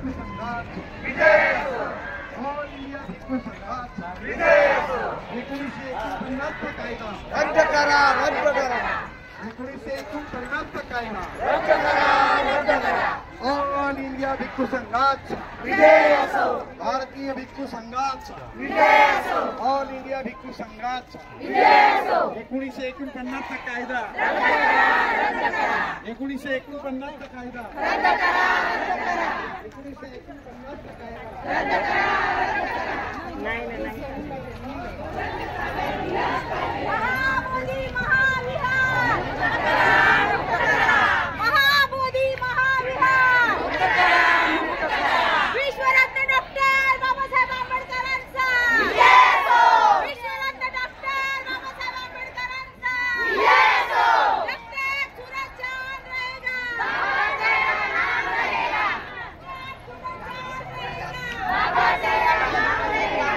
भिक्खू संघाचा विजय असो, ऑल इंडिया भिक्खू संघाचा विजय असो। 1949 कायदा रद्द करा, रद्द करा। 1949 कायदा रद्द करा, रद्द करा। ऑल इंडिया भिक्खू संघाचा विजय असो, भारतीय भिक्खू संघाचा विजय असो, ऑल इंडिया भिक्खू संघाचा विजय असो। 1949 कायदा रद्द करा, रद्द करा। 1949 कायदा रद्द करा, रद्द करा। 1949 कायदा रद्द करा, रद्द करा। नाही नाही नाही। महाबोधी महाविहार महाबोधी महाविहार विश्वरत्न डॉक्टर बाबासाहेब आंबेडकरांचा विजय असो, विश्वरत्न डॉक्टर बाबासाहेब आंबेडकरांचा विजय असो। जब तक सूरज चांद रहेगा बाबा साहेब नाम रहेगा, बाबा साहेब नाम रहेगा।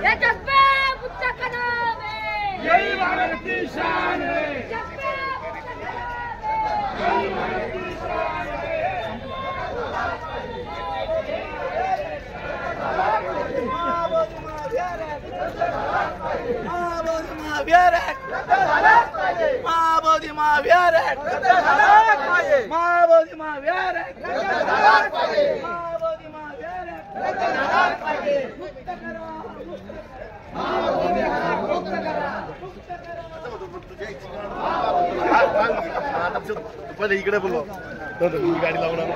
ये जज्बा मुझका कदम है, यही भारत की शान है, जज्बा मुझका कदम है, यही भारत की शान है। महाबोधी महाविहार महाबोधी महाविहार महाबोधी महाविहार महाबोधी महाविहार महाबोधी महाविहार मुक्त करा, मुक्त करा। पहिले इकडे बोलवा, गाडी लावणार।